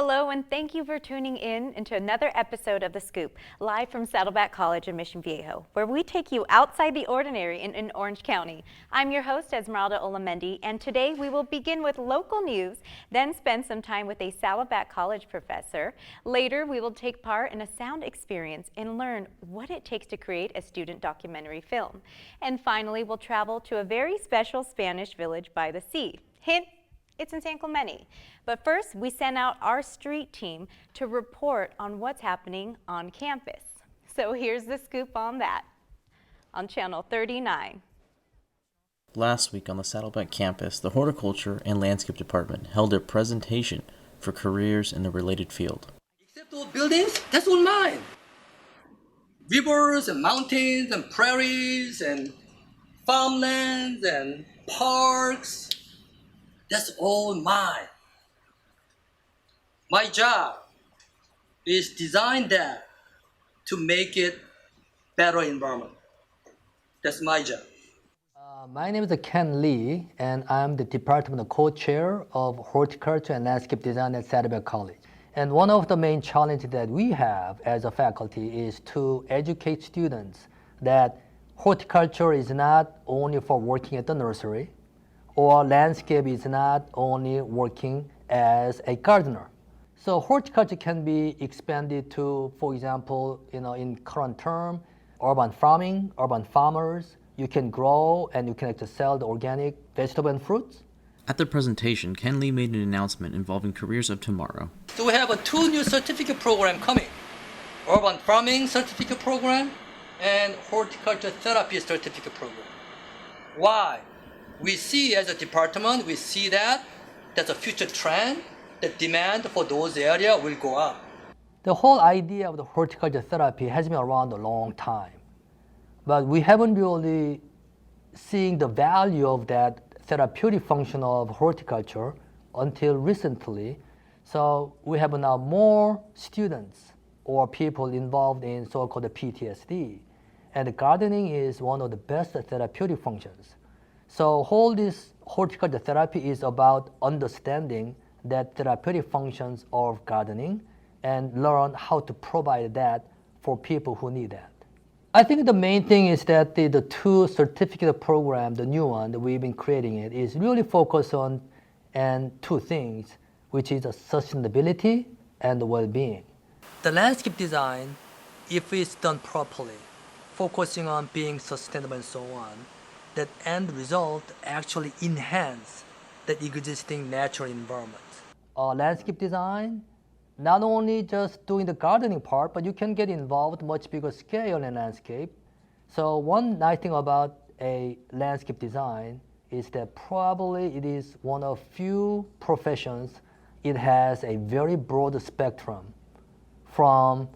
Hello, and thank you for tuning in into another episode of The Scoop, live from Saddleback College in Mission Viejo, where we take you outside the ordinary in Orange County. I'm your host, Esmeralda Olamendi, and today we will begin with local news, then spend some time with a Saddleback College professor. Later, we will take part in a sound experience and learn what it takes to create a student documentary film. And finally, we'll travel to a very special Spanish village by the sea. Hint, it's in San Clemente. But first, we sent out our street team to report on what's happening on campus. So here's the scoop on that, on Channel 39. Last week on the Saddleback campus, the Horticulture and Landscape Department held a presentation for careers in the related field. Except all buildings, that's all mine. Rivers and mountains and prairies and farmlands and parks, that's all mine. My job is design that to make it better environment. That's my job. My name is Ken Lee, and I'm the department co-chair of Horticulture and Landscape Design at Saddleback College. And one of the main challenges that we have as a faculty is to educate students that horticulture is not only for working at the nursery, or landscape is not only working as a gardener. So horticulture can be expanded to, for example, in current term, urban farming, urban farmers. You can grow and you can actually sell the organic vegetable and fruits. At the presentation, Ken Lee made an announcement involving careers of tomorrow. So we have two new certificate program coming. Urban farming certificate program and horticulture therapy certificate program. Why? We see as a department, we see that that's a future trend. The demand for those areas will go up. The whole idea of the horticulture therapy has been around a long time, but we haven't really seen the value of that therapeutic function of horticulture until recently. So we have now more students or people involved in so-called PTSD, and gardening is one of the best therapeutic functions. So whole this horticulture therapy is about understanding that therapeutic functions of gardening and learn how to provide that for people who need that. I think the main thing is that the two certificate program, the new one that we've been creating it, is really focused on two things, which is sustainability and well-being. The landscape design, if it's done properly, focusing on being sustainable and so on, that end result actually enhance the existing natural environment. Landscape design, not only just doing the gardening part, but you can get involved much bigger scale in landscape. So one nice thing about a landscape design is that probably it is one of few professions it has a very broad spectrum from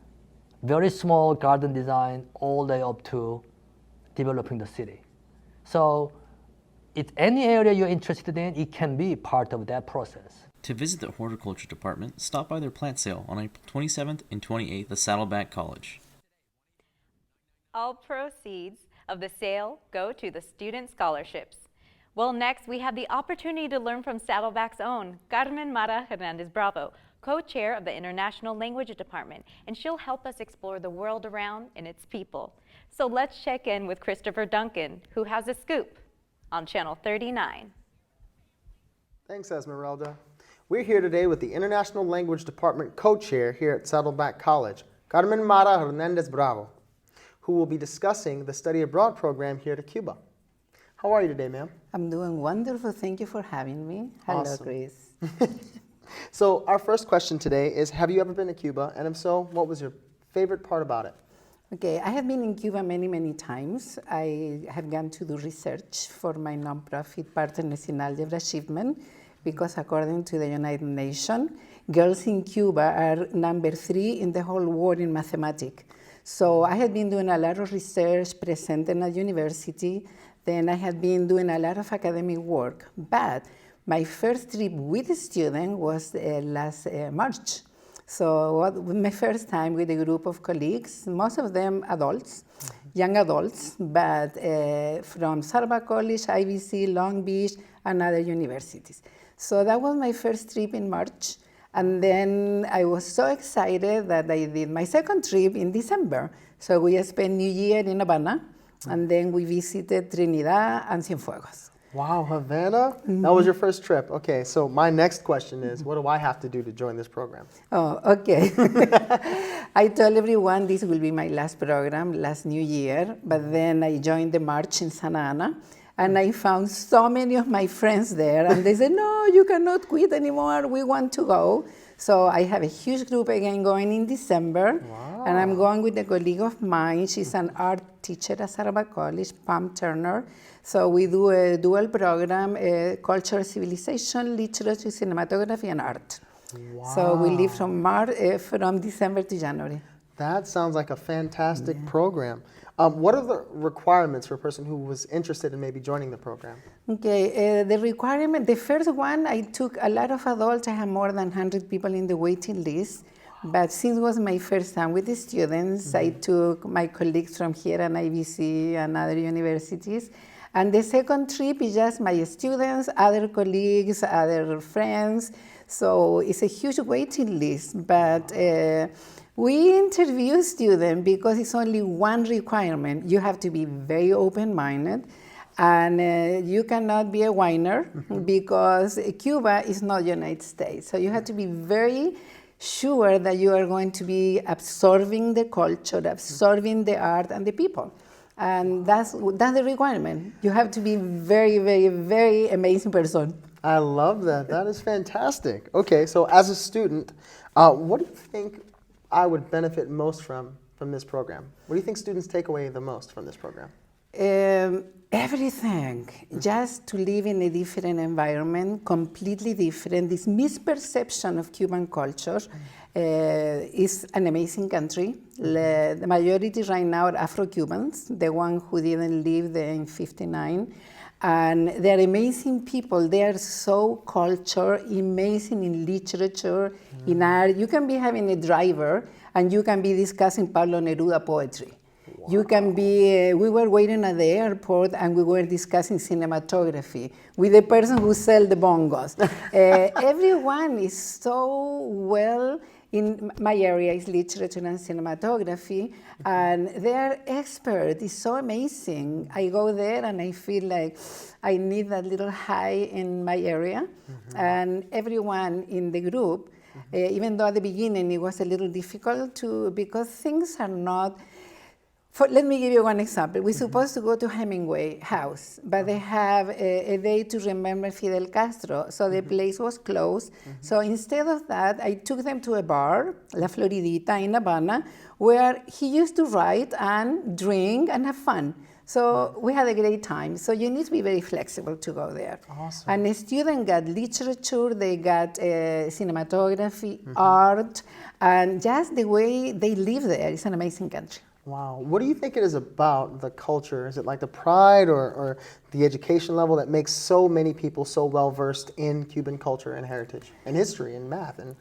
very small garden design all the way up to developing the city. So if any area you're interested in, it can be part of that process. To visit the Horticulture Department, stop by their plant sale on April 27th and 28th at Saddleback College. All proceeds of the sale go to the student scholarships. Well, next we have the opportunity to learn from Saddleback's own Carmen Mara Hernandez Bravo, co-chair of the International Language Department, and she'll help us explore the world around and its people. So let's check in with Christopher Duncan, who has a scoop on Channel 39. Thanks, Esmeralda. We're here today with the International Language Department co-chair here at Saddleback College, Carmen Mara Hernandez Bravo, who will be discussing the study abroad program here to Cuba. How are you today, ma'am? I'm doing wonderful. Thank you for having me. Hello, Awesome. Chris. So our first question today is, have you ever been to Cuba? And if so, what was your favorite part about it? Okay, I have been in Cuba many, many times. I have gone to do research for my nonprofit Partners in Algebra Achievement, because according to the United Nations, girls in Cuba are number 3 in the whole world in mathematics. So I have been doing a lot of research, presenting at university, then I have been doing a lot of academic work. But my first trip with a student was last March. So my first time with a group of colleagues, most of them adults, young adults, but from Saddleback College, IBC, Long Beach, and other universities. So that was my first trip in March. And then I was so excited that I did my second trip in December. So we spent New Year in Havana, and then we visited Trinidad and Cienfuegos. Wow, Havana? That was your first trip. Okay, so my next question is, what do I have to do to join this program? Oh, okay. I told everyone this will be my last program, last New Year, but then I joined the march in Santa Ana, and I found so many of my friends there, and they said, no, you cannot quit anymore, we want to go. So I have a huge group again going in December, and I'm going with a colleague of mine. She's an art teacher at Saddleback College, Pam Turner. So we do a dual program, culture, civilization, literature, cinematography, and art. Wow. So we live from December to January. That sounds like a fantastic program. What are the requirements for a person who was interested in maybe joining the program? Okay, the requirement, the first one, I took a lot of adults. I have more than 100 people in the waiting list. But since it was my first time with the students, I took my colleagues from here and IBC and other universities. And the second trip is just my students, other colleagues, other friends. So it's a huge waiting list. But we interview students because it's only one requirement. You have to be very open-minded, and you cannot be a whiner because Cuba is not the United States. So you have to be very sure that you are going to be absorbing the culture, absorbing the art and the people. And that's the requirement. You have to be very, very, very amazing person. I love that. That is fantastic. Okay, so as a student, what do you think I would benefit most from this program? What do you think students take away the most from this program? Everything. Just to live in a different environment, completely different. This misperception of Cuban culture is an amazing country. The majority right now are Afro-Cubans, the one who didn't live there in '59. And they're amazing people. They are so cultured, amazing in literature, in art. You can be having a driver and you can be discussing Pablo Neruda poetry. Wow. You can be, we were waiting at the airport and we were discussing cinematography with the person who sells the bongos. Everyone is so well. In my area is literature and cinematography, and their expert is so amazing. I go there and I feel like I need that little high in my area. And everyone in the group, even though at the beginning it was a little difficult because things are not. Let me give you one example. We're supposed to go to Hemingway house, but they have a day to remember Fidel Castro, so the place was closed. So instead of that, I took them to a bar, La Floridita in Havana, where he used to write and drink and have fun. So we had a great time. So you need to be very flexible to go there. Awesome. And the student got literature, they got cinematography, art, and just the way they live there. It's an amazing country. Wow. What do you think it is about the culture? Is it like the pride or the education level that makes so many people so well versed in Cuban culture and heritage and history and math and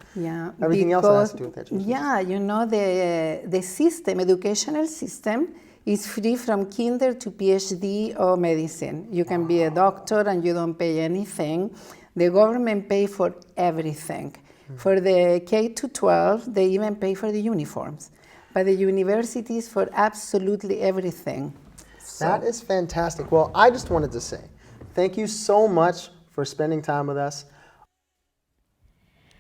everything else that has to do with education? Yeah, you know, the system, educational system, is free from kinder to PhD or medicine. You can be a doctor and you don't pay anything. The government pays for everything. For the K to 12, they even pay for the uniforms. But the universities for absolutely everything. That is fantastic. Well, I just wanted to say thank you so much for spending time with us.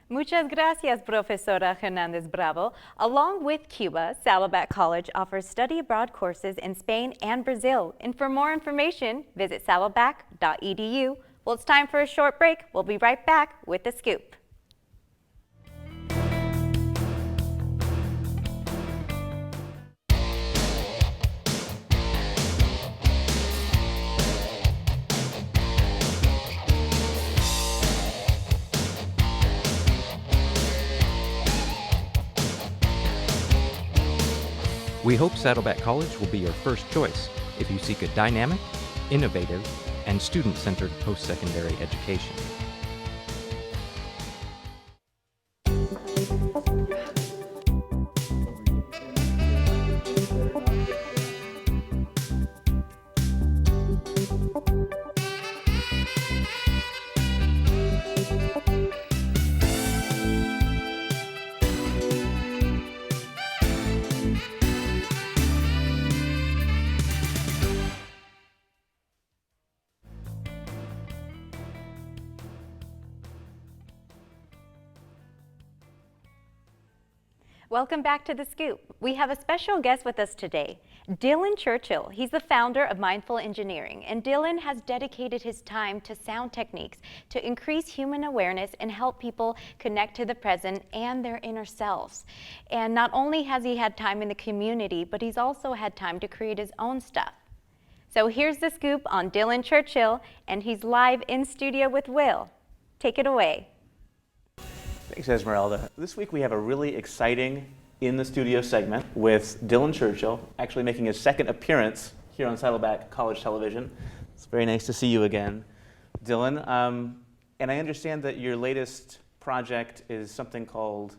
Muchas gracias, Profesora Hernandez Bravo. Along with Cuba, Saddleback College offers study abroad courses in Spain and Brazil. And for more information, visit saddleback.edu. Well, it's time for a short break. We'll be right back with The Scoop. We hope Saddleback College will be your first choice if you seek a dynamic, innovative, and student-centered post-secondary education. Welcome back to The Scoop. We have a special guest with us today, Dylan Churchill. He's the founder of Mindful Engineering, and Dylan has dedicated his time to sound techniques to increase human awareness and help people connect to the present and their inner selves. And not only has he had time in the community, but he's also had time to create his own stuff. So here's The Scoop on Dylan Churchill, and he's live in studio with Will. Take it away. Thanks, Esmeralda. This week we have a really exciting in the studio segment with Dylan Churchill, actually making his second appearance here on Saddleback College Television. It's very nice to see you again, Dylan. And I understand that your latest project is something called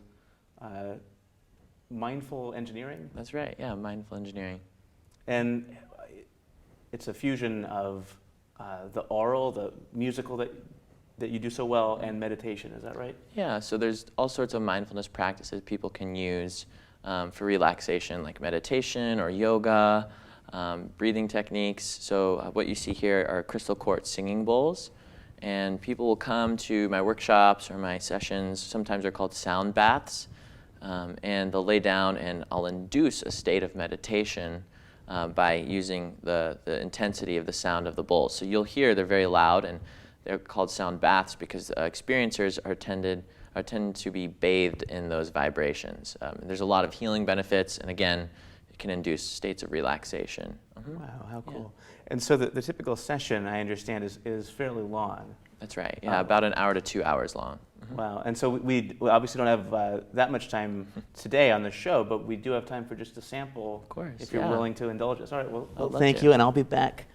Mindful Engineering? That's right, yeah, mindful engineering. And it's a fusion of the oral, the musical that you do so well, and meditation, is that right? Yeah, so there's all sorts of mindfulness practices people can use for relaxation, like meditation or yoga, breathing techniques. So what you see here are crystal quartz singing bowls, and people will come to my workshops or my sessions. Sometimes they're called sound baths, and they'll lay down and I'll induce a state of meditation by using the intensity of the sound of the bowls. So you'll hear they're very loud, and they're called sound baths because experiencers are tended to be bathed in those vibrations. There's a lot of healing benefits, and again, it can induce states of relaxation. Wow, how cool. Yeah. And so the typical session, I understand, is fairly long. That's right, yeah, about an hour to 2 hours long. Wow, and so we obviously don't have that much time today on the show, but we do have time for just a sample, of course, if you're willing to indulge us. All right, well, I'd thank you, and I'll be back.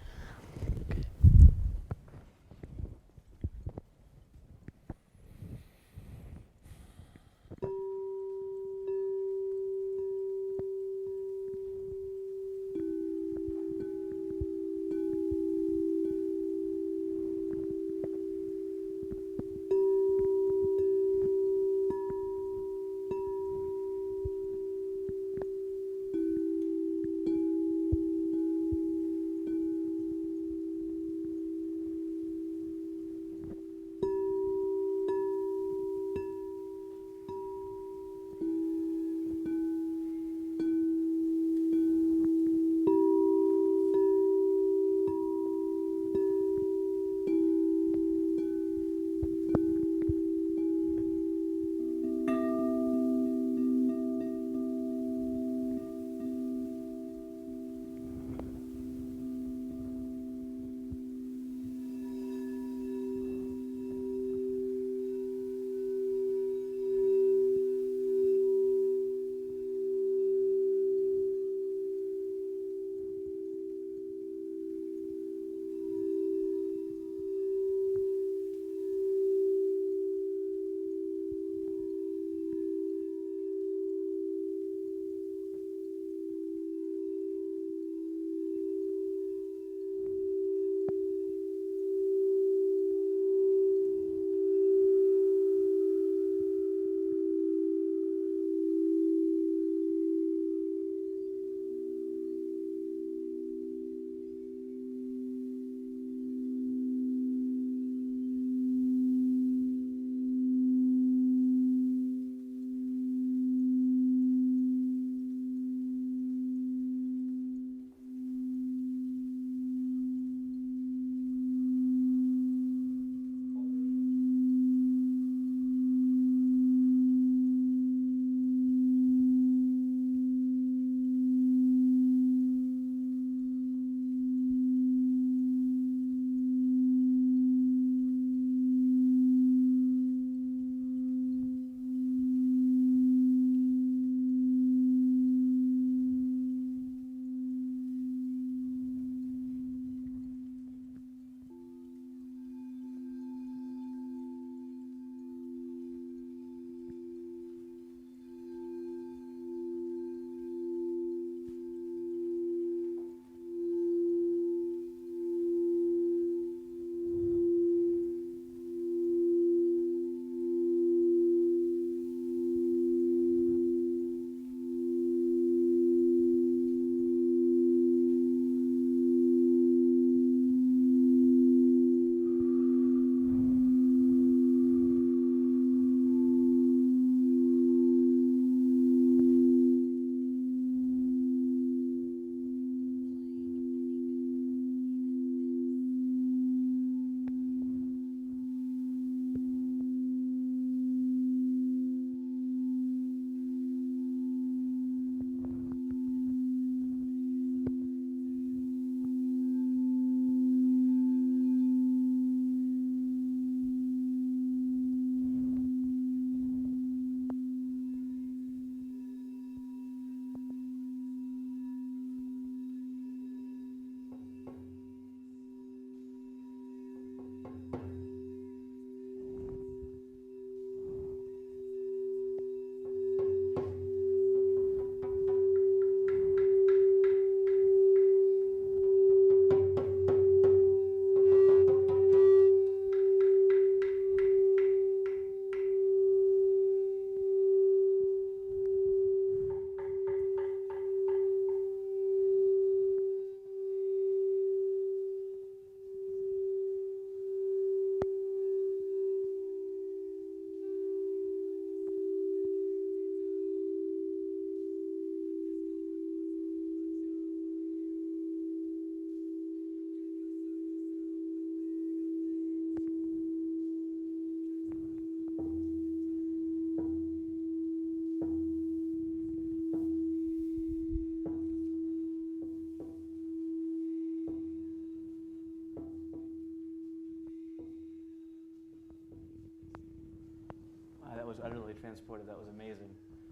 was utterly transported. That was amazing.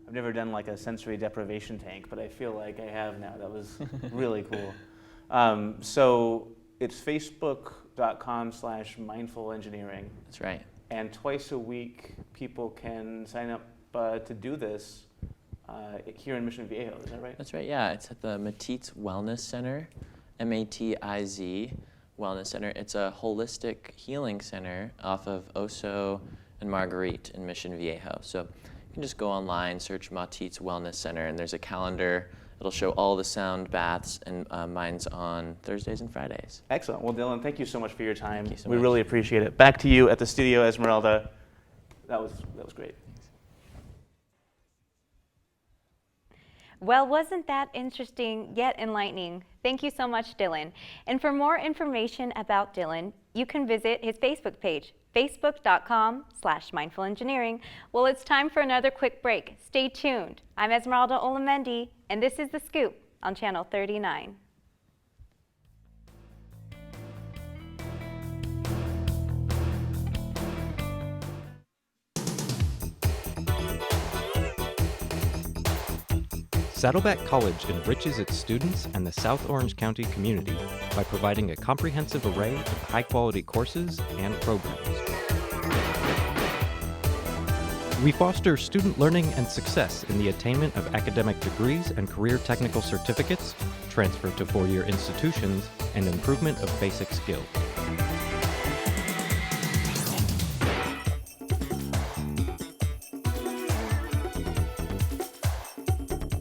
I've never done like a sensory deprivation tank, but I feel like I have now. That was really cool. So it's facebook.com/mindfulengineering. That's right. And twice a week, people can sign up to do this here in Mission Viejo. Is that right? That's right, yeah. It's at the Matiz Wellness Center, M-A-T-I-Z Wellness Center. It's a holistic healing center off of Oso and Marguerite in Mission Viejo. So you can just go online, search Matiz Wellness Center, and there's a calendar. It'll show all the sound baths, and mine's on Thursdays and Fridays. Excellent. Well, Dylan, thank you so much for your time. Thank you so we much. really appreciate it. Back to you at the studio, Esmeralda. That was great. Well, wasn't that interesting yet enlightening? Thank you so much, Dylan. And for more information about Dylan, you can visit his Facebook page, facebook.com/mindfulengineering. Well, it's time for another quick break. Stay tuned. I'm Esmeralda Olamendi, and this is The Scoop on Channel 39. Saddleback College enriches its students and the South Orange County community by providing a comprehensive array of high-quality courses and programs. We foster student learning and success in the attainment of academic degrees and career technical certificates, transfer to four-year institutions, and improvement of basic skills.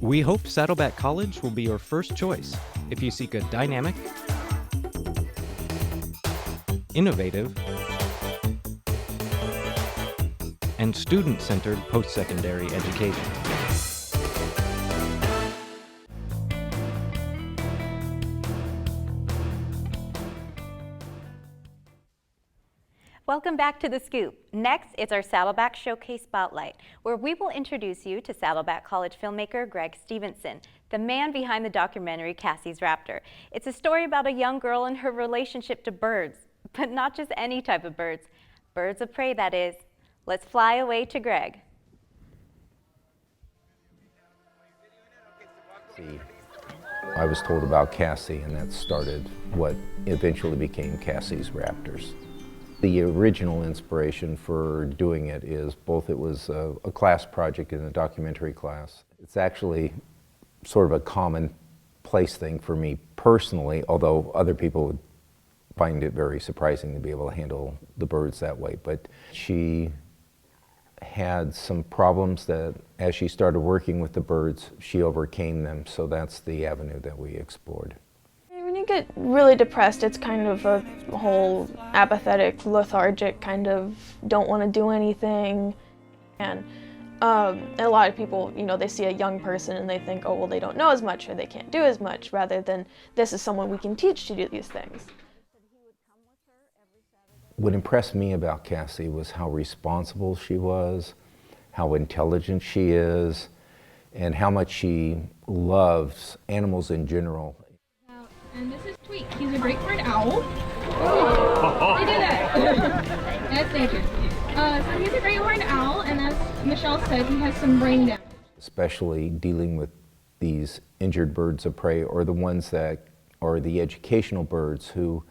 We hope Saddleback College will be your first choice if you seek a dynamic, innovative, and student-centered post-secondary education. Welcome back to The Scoop. Next is our Saddleback Showcase Spotlight, where we will introduce you to Saddleback College filmmaker Greg Stevenson, the man behind the documentary Cassie's Raptor. It's a story about a young girl and her relationship to birds, but not just any type of birds. Birds of prey, that is. Let's fly away to Greg. I was told about Cassie, and that started what eventually became Cassie's Raptors. The original inspiration for doing it is both it was a class project in a documentary class. It's actually sort of a commonplace thing for me personally, although other people would find it very surprising to be able to handle the birds that way. But she had some problems that as she started working with the birds, she overcame them, so that's the avenue that we explored. When you get really depressed, it's kind of a whole apathetic, lethargic, kind of don't want to do anything. And a lot of people, you know, they see a young person and they think, oh, well, they don't know as much or they can't do as much, rather than this is someone we can teach to do these things. What impressed me about Cassie was how responsible she was, how intelligent she is, and how much she loves animals in general. And this is Tweak. He's a great horned owl. I did that. That's nature. So he's a great horned owl, and as Michelle said, he has some brain damage. Especially dealing with these injured birds of prey, or the ones that are the educational birds who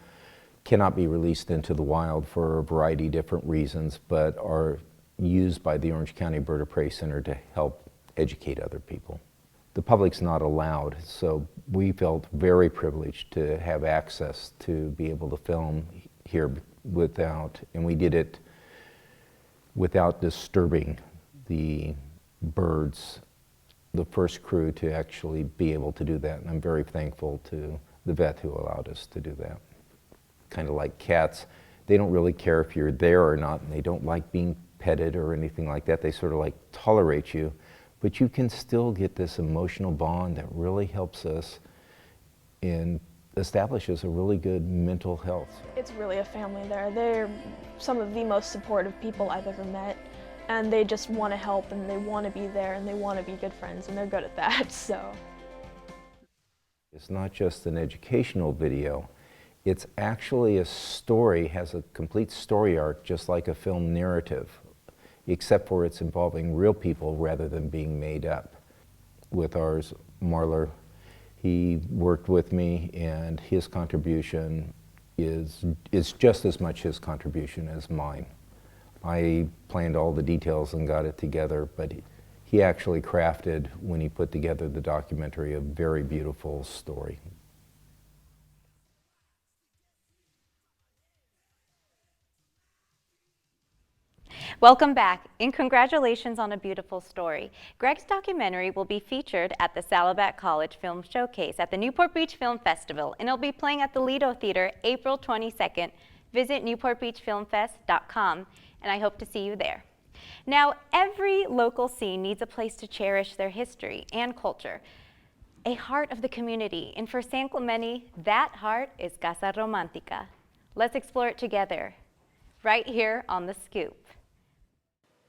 cannot be released into the wild for a variety of different reasons, but are used by the Orange County Bird of Prey Center to help educate other people. The public's not allowed, so we felt very privileged to have access to be able to film here and we did it without disturbing the birds, the first crew to actually be able to do that, and I'm very thankful to the vet who allowed us to do that. Kind of like cats, they don't really care if you're there or not, and they don't like being petted or anything like that. They sort of like tolerate you. But you can still get this emotional bond that really helps us and establishes a really good mental health. It's really a family there. They're some of the most supportive people I've ever met, and they just want to help and they want to be there and they want to be good friends, and they're good at that, so. It's not just an educational video, it's actually a story, has a complete story arc, just like a film narrative. except for it's involving real people rather than being made up. With ours, Marler, he worked with me, and his contribution is just as much his contribution as mine. I planned all the details and got it together, but he actually crafted, when he put together the documentary, a very beautiful story. Welcome back, and congratulations on a beautiful story. Greg's documentary will be featured at the Saddleback College Film Showcase at the Newport Beach Film Festival, and it'll be playing at the Lido Theater April 22nd. Visit newportbeachfilmfest.com, and I hope to see you there. Now, every local scene needs a place to cherish their history and culture, a heart of the community, and for San Clemente, that heart is Casa Romantica. Let's explore it together, right here on The Scoop.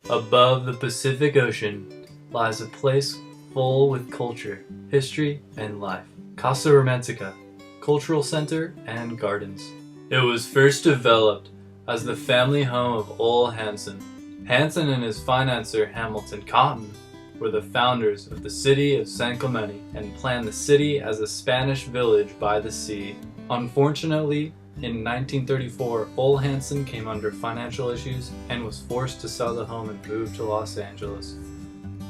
Above the Pacific Ocean lies a place full with culture, history, and life. Casa Romantica, cultural center and gardens. It was first developed as the family home of Ole Hansen. Hansen and his financier Hamilton Cotton were the founders of the city of San Clemente and planned the city as a Spanish village by the sea. Unfortunately, in 1934, Ole Hansen came under financial issues and was forced to sell the home and move to Los Angeles.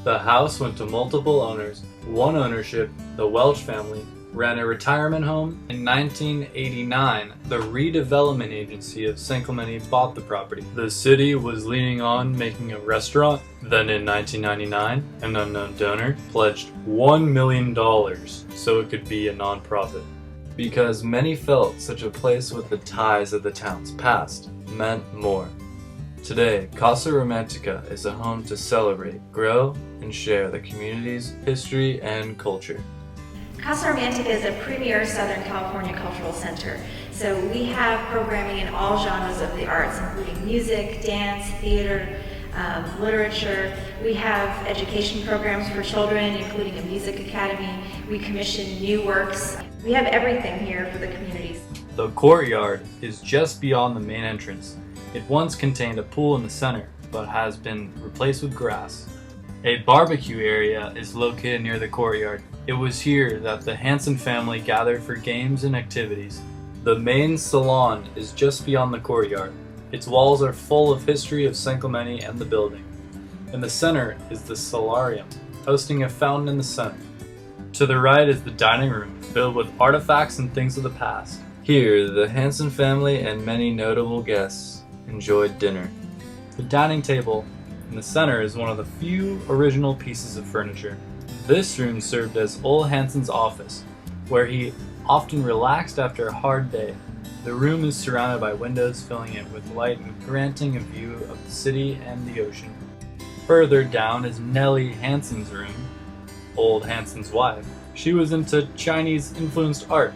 The house went to multiple owners. One ownership, the Welch family, ran a retirement home. In 1989, the redevelopment agency of San Clemente bought the property. The city was leaning on making a restaurant. Then in 1999, an unknown donor pledged $1 million so it could be a nonprofit. Because many felt such a place with the ties of the town's past meant more. Today, Casa Romantica is a home to celebrate, grow, and share the community's history and culture. Casa Romantica is a premier Southern California cultural center. So we have programming in all genres of the arts, including music, dance, theater, literature. We have education programs for children, including a music academy. We commission new works. We have everything here for the communities. The courtyard is just beyond the main entrance. It once contained a pool in the center, but has been replaced with grass. A barbecue area is located near the courtyard. It was here that the Hansen family gathered for games and activities. The main salon is just beyond the courtyard. Its walls are full of history of San Clemente and the building. In the center is the solarium, hosting a fountain in the center. To the right is the dining room, filled with artifacts and things of the past. Here, the Hansen family and many notable guests enjoyed dinner. The dining table in the center is one of the few original pieces of furniture. This room served as Ole Hansen's office, where he often relaxed after a hard day. The room is surrounded by windows, filling it with light and granting a view of the city and the ocean. Further down is Nellie Hansen's room, Ole Hansen's wife. She was into Chinese-influenced art.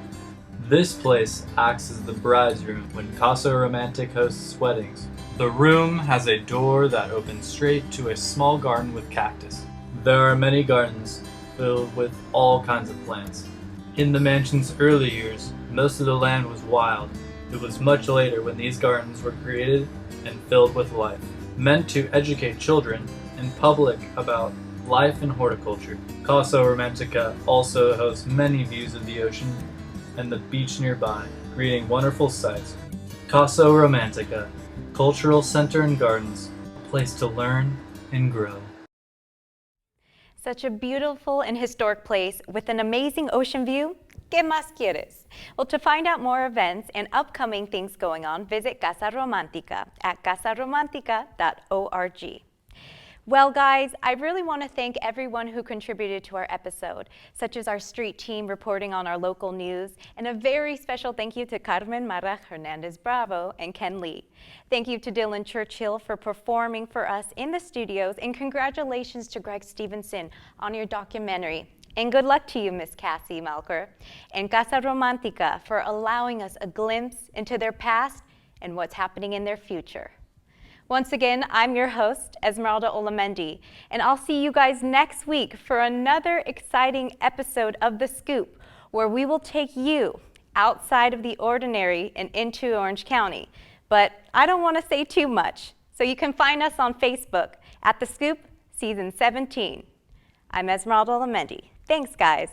This place acts as the bride's room when Casa Romantic hosts weddings. The room has a door that opens straight to a small garden with cactus. There are many gardens filled with all kinds of plants. In the mansion's early years, most of the land was wild. It was much later when these gardens were created and filled with life, meant to educate children and public about life and horticulture. Casa Romantica also hosts many views of the ocean and the beach nearby, creating wonderful sights. Casa Romantica, cultural center and gardens, a place to learn and grow. Such a beautiful and historic place with an amazing ocean view. ¿Qué más quieres? Well, to find out more events and upcoming things going on, visit Casa Romantica at casaromantica.org. Well, guys, I really want to thank everyone who contributed to our episode, such as our street team reporting on our local news, and a very special thank you to Carmen Mara Hernandez Bravo and Ken Lee. Thank you to Dylan Churchill for performing for us in the studios, and congratulations to Greg Stevenson on your documentary. And good luck to you, Miss Cassie Malker, and Casa Romantica for allowing us a glimpse into their past and what's happening in their future. Once again, I'm your host, Esmeralda Olamendi, and I'll see you guys next week for another exciting episode of The Scoop, where we will take you outside of the ordinary and into Orange County. But I don't want to say too much, so you can find us on Facebook At the Scoop, Season 17. I'm Esmeralda Olamendi. Thanks, guys.